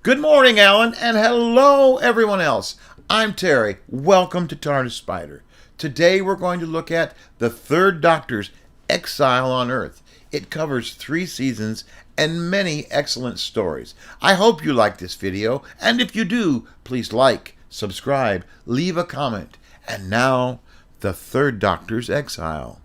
Good morning, Alan, and hello, everyone else. I'm Terry. Welcome to TARDIS Spider. Today we're going to look at the Third Doctor's Exile on Earth. It covers 3 seasons and many excellent stories. I hope you like this video, and if you do, please like, subscribe, leave a comment. And now, the Third Doctor's Exile.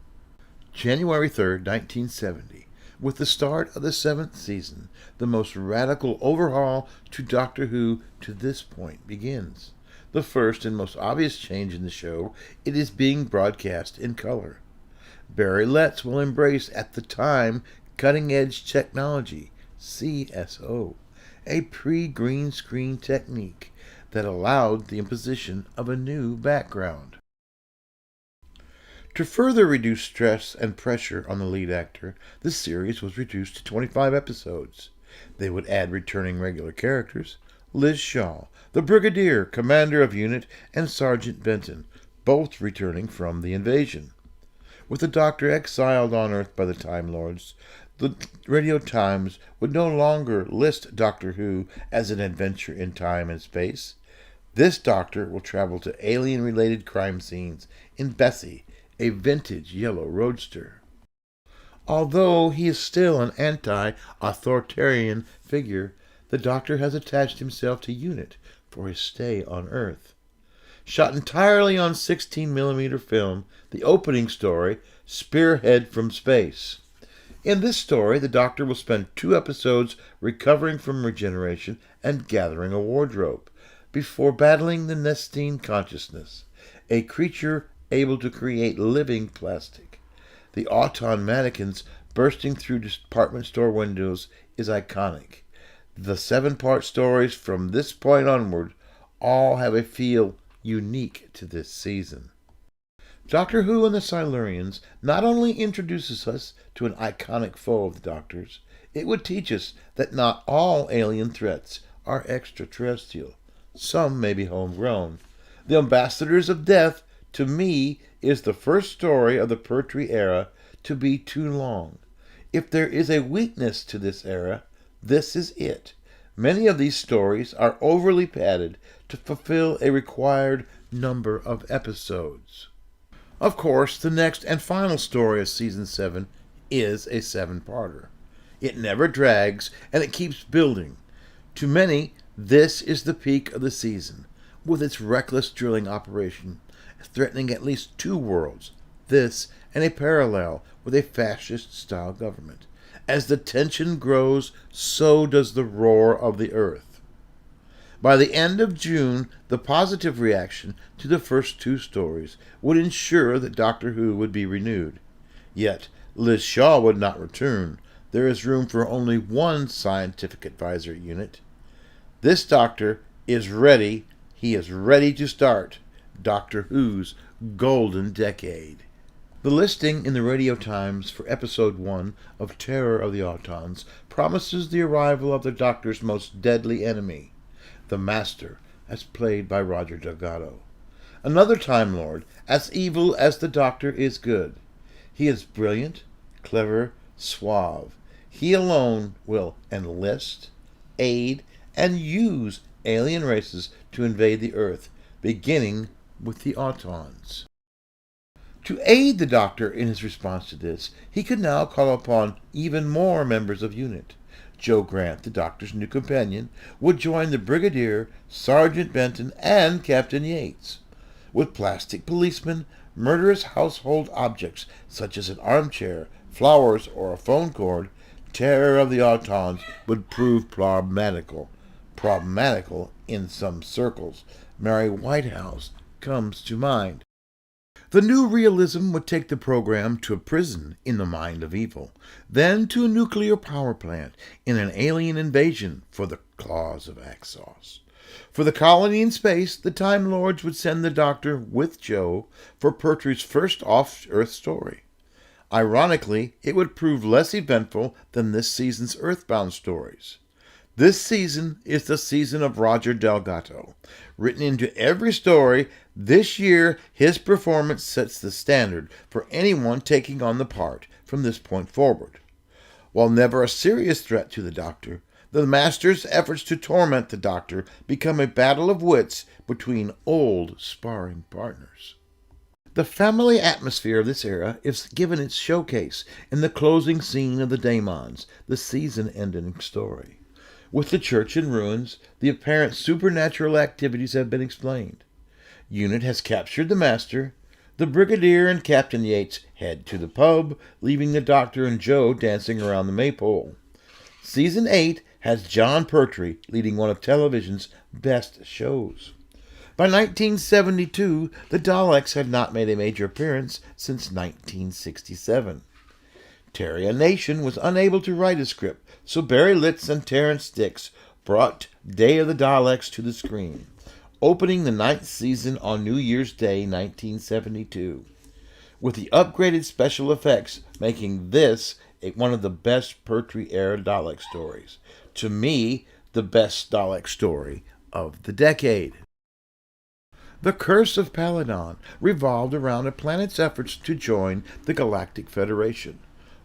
January 3rd, 1970. With the start of the 7th season, the most radical overhaul to Doctor Who to this point begins. The first and most obvious change in the show, it is being broadcast in color. Barry Letts will embrace, at the time, cutting-edge technology, CSO, a pre-green screen technique that allowed the imposition of a new background. To further reduce stress and pressure on the lead actor, the series was reduced to 25 episodes. They would add returning regular characters, Liz Shaw, the Brigadier, Commander of Unit, and Sergeant Benton, both returning from the invasion. With the Doctor exiled on Earth by the Time Lords, the Radio Times would no longer list Doctor Who as an adventure in time and space. This Doctor will travel to alien-related crime scenes in Bessie, a vintage yellow roadster. Although he is still an anti-authoritarian figure, the Doctor has attached himself to Unit for his stay on Earth. Shot entirely on 16mm film, the opening story, Spearhead from Space. In this story, the Doctor will spend 2 episodes recovering from regeneration and gathering a wardrobe, before battling the Nestine Consciousness, a creature able to create living plastic. The Auton mannequins bursting through department store windows is iconic. The 7-part stories from this point onward all have a feel unique to this season. Doctor Who and the Silurians not only introduces us to an iconic foe of the Doctor's, it would teach us that not all alien threats are extraterrestrial. Some may be homegrown. The Ambassadors of Death, to me, is the first story of the Pertwee era to be too long. If there is a weakness to this era, this is it. Many of these stories are overly padded to fulfill a required number of episodes. Of course, the next and final story of Season 7 is a 7-parter. It never drags, and it keeps building. To many, this is the peak of the season, with its reckless drilling operation, threatening at least 2 worlds, this and a parallel with a fascist-style government. As the tension grows, so does the roar of the earth. By the end of June, the positive reaction to the first 2 stories would ensure that Doctor Who would be renewed. Yet, Liz Shaw would not return. There is room for only 1 scientific advisor unit. This Doctor is ready. He is ready to start Doctor Who's golden decade. The listing in the Radio Times for Episode 1 of Terror of the Autons promises the arrival of the Doctor's most deadly enemy, the Master, as played by Roger Delgado. Another Time Lord, as evil as the Doctor is good. He is brilliant, clever, suave. He alone will enlist, aid, and use alien races to invade the Earth, beginning with the Autons. To aid the Doctor in his response to this, he could now call upon even more members of Unit. Jo Grant, the Doctor's new companion, would join the Brigadier, Sergeant Benton, and Captain Yates. With plastic policemen, murderous household objects such as an armchair, flowers, or a phone cord, Terror of the Autons would prove problematical in some circles. Mary Whitehouse comes to mind. The new realism would take the program to a prison in the mind of evil, then to a nuclear power plant in an alien invasion for the claws of Axos. For the colony in space, the Time Lords would send the Doctor with Jo for Pertwee's first off-Earth story. Ironically, it would prove less eventful than this season's Earthbound stories. This season is the season of Roger Delgado. Written into every story, this year his performance sets the standard for anyone taking on the part from this point forward. While never a serious threat to the Doctor, The Master's efforts to torment the Doctor become a battle of wits between old sparring partners. The family atmosphere of this era is given its showcase in the closing scene of The Daemons, the season-ending story. With the church in ruins, the apparent supernatural activities have been explained. Unit has captured the Master. The Brigadier and Captain Yates head to the pub, leaving the Doctor and Joe dancing around the maypole. Season 8 has Jon Pertwee leading one of television's best shows. By 1972, the Daleks had not made a major appearance since 1967. Terrier Nation was unable to write a script, so Barry Litz and Terrence Dicks brought Day of the Daleks to the screen, opening the 9th season on New Year's Day 1972, with the upgraded special effects making this one of the best Pertwee-era Dalek stories. To me, the best Dalek story of the decade. The Curse of Paladon revolved around a planet's efforts to join the Galactic Federation.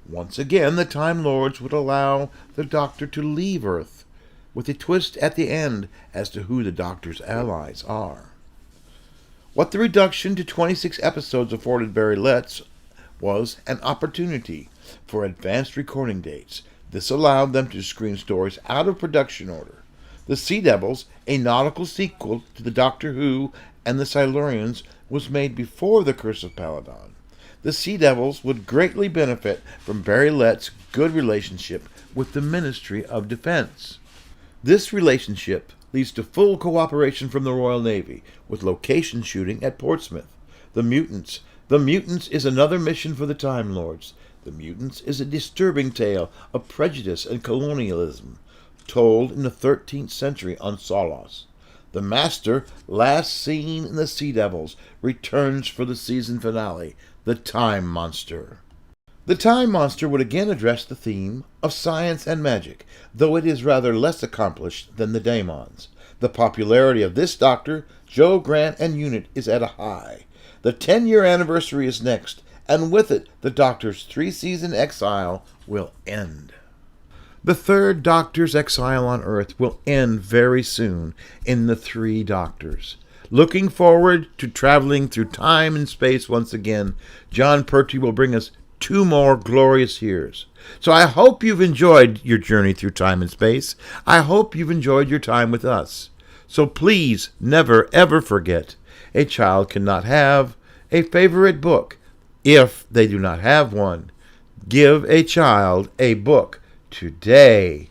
Once again, the Time Lords would allow the Doctor to leave Earth, with a twist at the end as to who the Doctor's allies are. What the reduction to 26 episodes afforded Barry Letts was an opportunity for advanced recording dates. This allowed them to screen stories out of production order. The Sea Devils, a nautical sequel to the Doctor Who and the Silurians, was made before The Curse of Paladon. The Sea Devils would greatly benefit from Barry Letts' good relationship with the Ministry of Defense. This relationship leads to full cooperation from the Royal Navy, with location shooting at Portsmouth. The Mutants. The Mutants is another mission for the Time Lords. The Mutants is a disturbing tale of prejudice and colonialism, told in the 13th century on Solos. The Master, last seen in the Sea Devils, returns for the season finale, the Time Monster. The Time Monster would again address the theme of science and magic, though it is rather less accomplished than the Daemons. The popularity of this Doctor, Joe Grant, and Unit is at a high. The 10-year anniversary is next, and with it, the Doctor's 3-season exile will end. The third Doctor's exile on Earth will end very soon in the 3 Doctors. Looking forward to traveling through time and space once again, Jon Pertwee will bring us 2 more glorious years. So I hope you've enjoyed your journey through time and space. I hope you've enjoyed your time with us. So please never ever forget, a child cannot have a favorite book if they do not have one. Give a child a book today.